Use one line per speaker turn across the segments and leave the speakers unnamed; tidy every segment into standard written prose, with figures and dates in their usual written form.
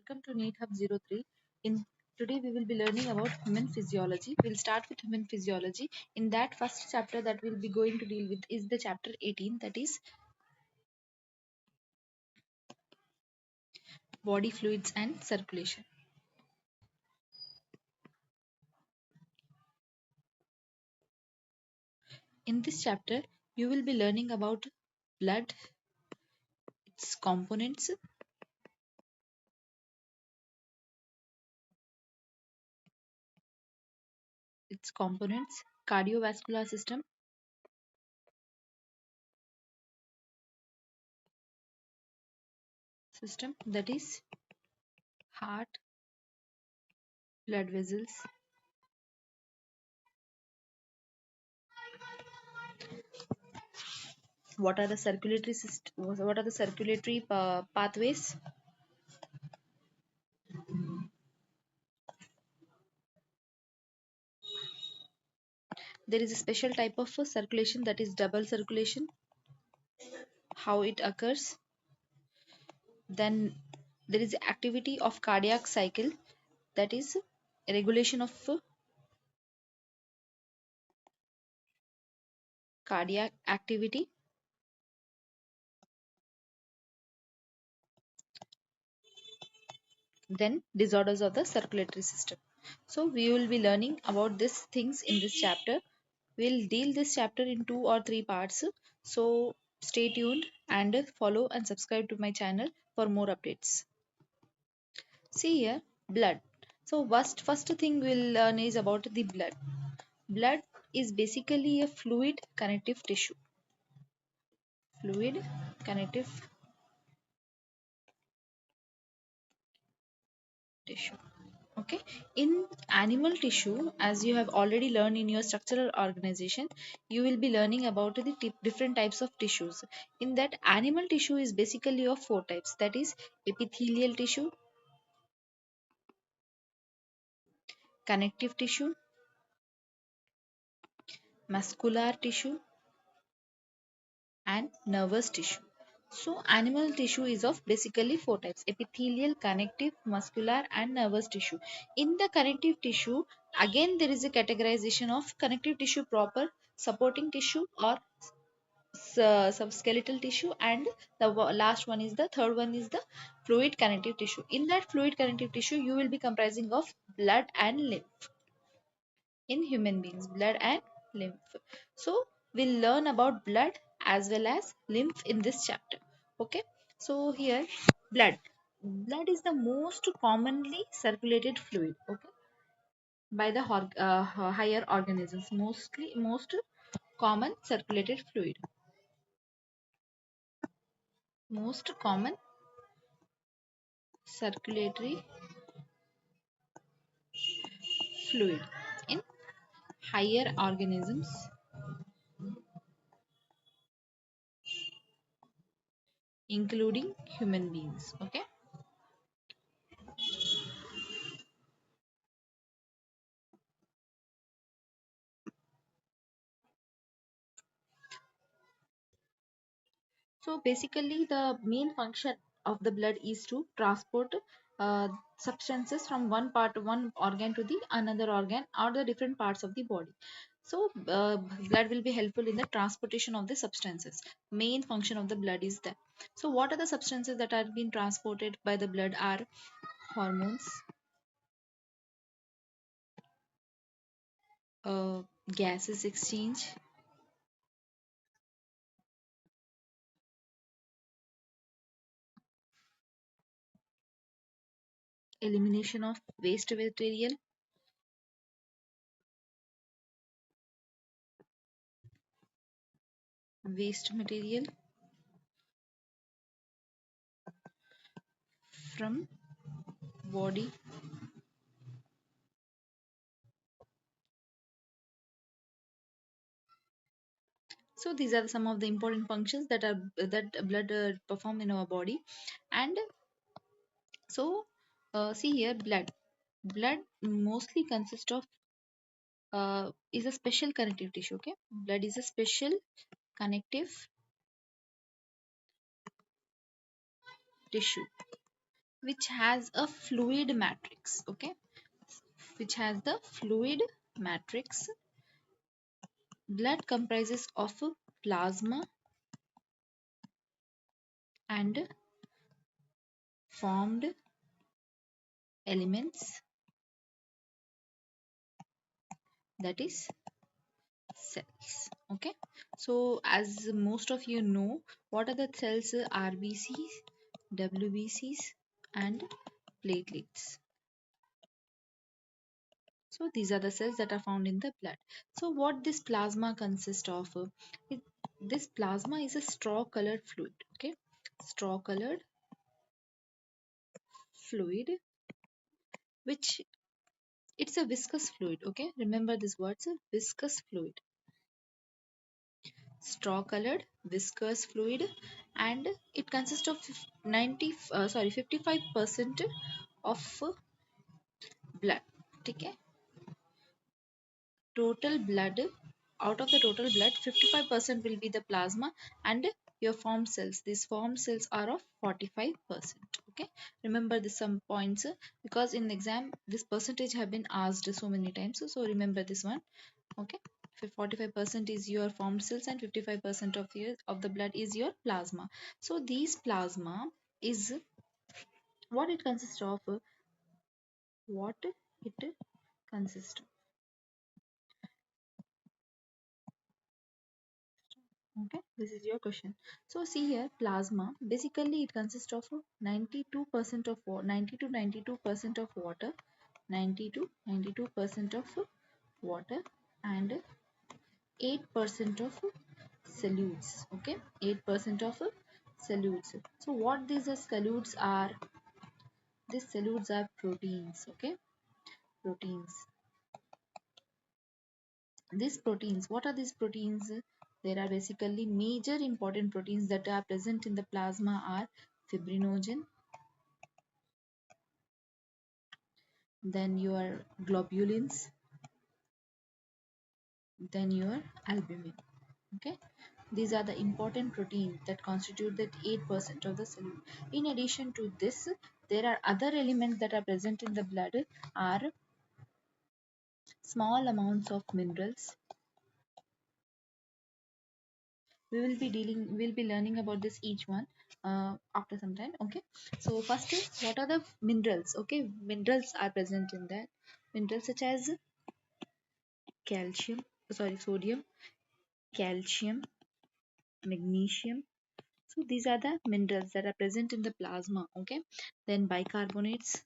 welcome to NEET Hub 03. In Today we will be learning about human physiology. We'll start with human physiology. In that first chapter that we'll be going to deal with is the chapter 18, that is body fluids and circulation. In this chapter you will be learning about blood, its components, cardiovascular system, that is heart, blood vessels, what are the circulatory pathways. There is a special type of circulation, that is double circulation, how it occurs. Then there is activity of cardiac cycle, that is regulation of cardiac activity. Then disorders of the circulatory system. So we will be learning about these things in this chapter. We'll deal this chapter in 2 or 3 parts. So stay tuned and follow and subscribe to my channel for more updates. See here, blood. So first thing we'll learn is about the blood. Blood is basically a fluid connective tissue. Fluid connective tissue. Okay. In animal tissue, as you have already learned in your structural organization, you will be learning about the different types of tissues. In that, animal tissue is basically of 4 types, that is epithelial tissue, connective tissue, muscular tissue, and nervous tissue. So animal tissue is of basically 4 types: epithelial, connective, muscular, and nervous tissue. In the connective tissue, again there is a categorization of connective tissue proper, supporting tissue, or subskeletal tissue, and the last one is the third one is the fluid connective tissue. In that fluid connective tissue, you will be comprising of blood and lymph. In human beings, blood and lymph. So we'll learn about blood as well as lymph in this chapter. Okay. So here, blood is the most commonly circulated fluid, okay, by the higher organisms. Most common circulated fluid, most common circulatory fluid in higher organisms, including human beings. Okay. So basically, the main function of the blood is to transport substances from one organ to the another organ or the different parts of the body. So blood will be helpful in the transportation of the substances. Main function of the blood is that. So what are the substances that are being transported by the blood are hormones, gases exchange, elimination of waste material from body. So these are some of the important functions that blood perform in our body. And so see here, blood mostly consists of is a special connective tissue. Okay, blood is a special connective tissue. which has a fluid matrix, okay, which has the fluid matrix. Blood comprises of plasma and formed elements, that is cells. Okay, so as most of you know, what are the cells? RBCs, WBCs and platelets. So these are the cells that are found in the blood. So what this plasma consists of? It, this plasma is a straw colored fluid. Okay, straw colored fluid, which it's a viscous fluid. Okay, remember this word, viscous fluid, straw colored viscous fluid, and it consists of 55% of blood. Okay, total blood, out of the total blood 55% will be the plasma and your form cells. These form cells are of 45%. Okay, remember this some points, because in exam this percentage have been asked so many times, so remember this one. Okay, 45% is your formed cells and 55% of the blood is your plasma. So these plasma is what it consists of, what it consists of. Okay, this is your question. So see here, plasma basically it consists of 92% of 90 to 92% of water, 90 to 92% of water, and 8% of solutes. Okay, 8% of solutes. So what these solutes are? These solutes are proteins. Okay, proteins. These proteins, what are these proteins? There are basically major important proteins that are present in the plasma are fibrinogen, then your globulins, then your albumin. Okay, these are the important proteins that constitute that 8% of the solute. In addition to this, there are other elements that are present in the blood are small amounts of minerals. We'll be learning about this each one after some time. Okay, so first is what are the minerals? Okay, minerals are present in that. Minerals such as calcium, sorry, sodium, calcium, magnesium. So these are the minerals that are present in the plasma. Okay, then bicarbonates,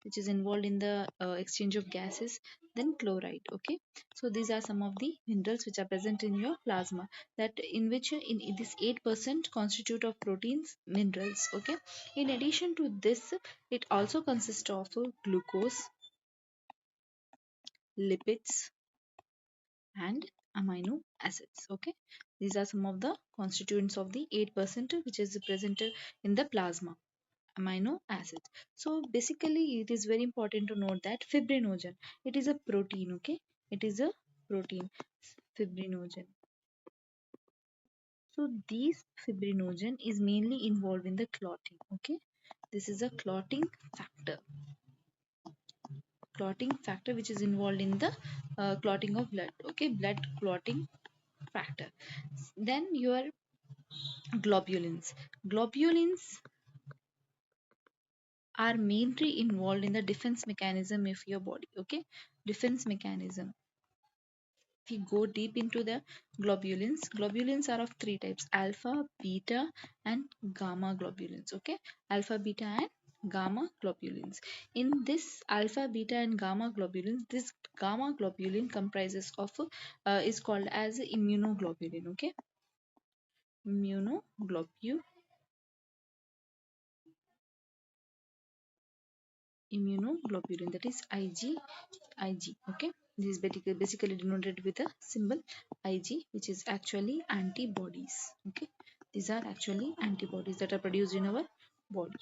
which is involved in the exchange of gases, then chloride. Okay, so these are some of the minerals which are present in your plasma, that in which in this 8% constitute of proteins, minerals. Okay, in addition to this, it also consists of glucose, lipids and amino acids. Okay, these are some of the constituents of the 8% which is present in the plasma, amino acids. So basically it is very important to note that fibrinogen, it is a protein. Okay, it is a protein, fibrinogen. So these fibrinogen is mainly involved in the clotting. Okay, this is a clotting factor which is involved in the clotting of blood. Okay, blood clotting factor. Then your globulins. Globulins are mainly involved in the defense mechanism of your body. Okay, defense mechanism. If you go deep into the globulins, globulins are of three types: alpha, beta and gamma globulins. Okay, alpha, beta and gamma globulins. In this alpha, beta and gamma globulins, this gamma globulin comprises of is called as immunoglobulin. Okay, immunoglobulin, immunoglobulin, that is Ig. Okay, this is basically denoted with a symbol Ig, which is actually antibodies. Okay, these are actually antibodies that are produced in our body.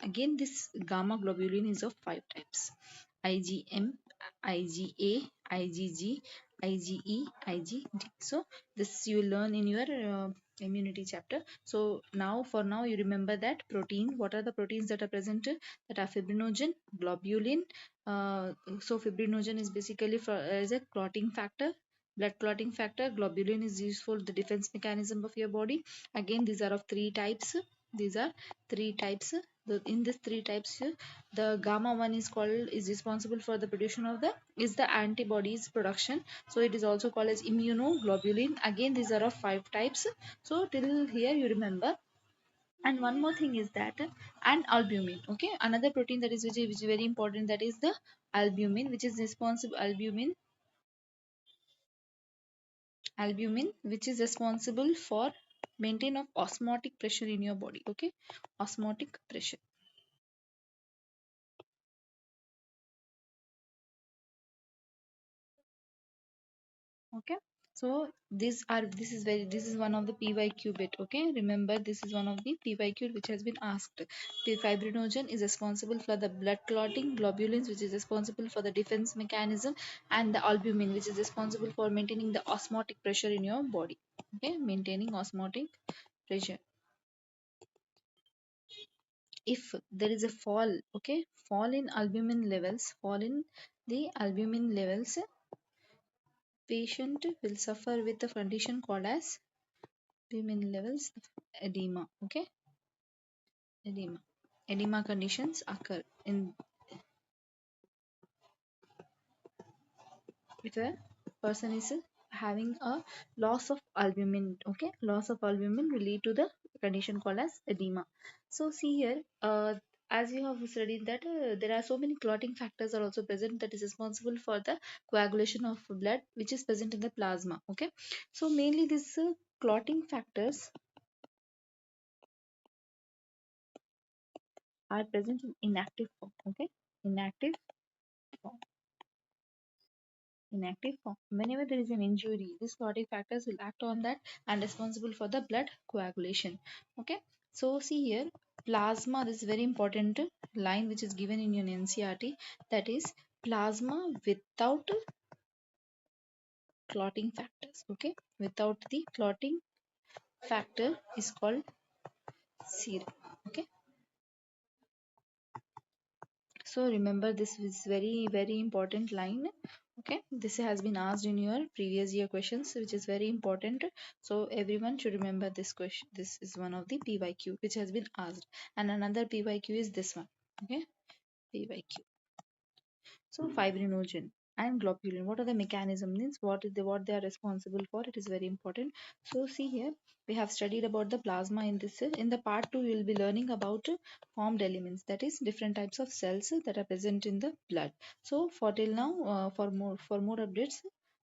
Again, this gamma globulin is of five types: IgM, IgA, IgG, IgE, IgD. So this you will learn in your immunity chapter. So now you remember that protein. What are the proteins that are present? That are fibrinogen, globulin. So fibrinogen is basically for as a clotting factor. Blood clotting factor. Globulin is useful the defense mechanism of your body. Again, these are of three types. These are three types. In these three types, the gamma one is responsible for the production of the antibodies production, so it is also called as immunoglobulin. Again, these are of five types. So till here you remember. And one more thing is that and albumin. Okay, another protein that is which is very important, that is the albumin, which is responsible albumin which is responsible for maintain of osmotic pressure in your body. Okay, osmotic pressure. Okay, so this is one of the pyq bit. Okay, remember this is one of the pyq which has been asked. The fibrinogen is responsible for the blood clotting, globulins which is responsible for the defense mechanism, and the albumin which is responsible for maintaining the osmotic pressure in your body. Okay, maintaining osmotic pressure. If there is a fall, okay, fall in the albumin levels, patient will suffer with a condition called as albumin levels edema. Okay, edema conditions occur in if a person is having a loss of albumin. Okay, loss of albumin will lead to the condition called as edema. So see here, as you have studied that there are so many clotting factors are also present that is responsible for the coagulation of blood which is present in the plasma. Okay, so mainly these clotting factors are present in inactive form. Okay, inactive form. Inactive form. Whenever there is an injury, these clotting factors will act on that and responsible for the blood coagulation. Okay, so see here, plasma, this is very important line which is given in your NCRT, that is plasma without clotting factors. Okay, without the clotting factor is called serum. Okay, so remember this is very important line. Okay, this has been asked in your previous year questions which is very important, so everyone should remember this question. This is one of the pyq which has been asked, and another pyq is this one. Okay, pyq. So fibrinogen and globulin, what are the mechanism, means what they are responsible for, it is very important. So see here, we have studied about the plasma in this. In the part 2 you will be learning about formed elements, that is different types of cells that are present in the blood. So for till now, for more updates,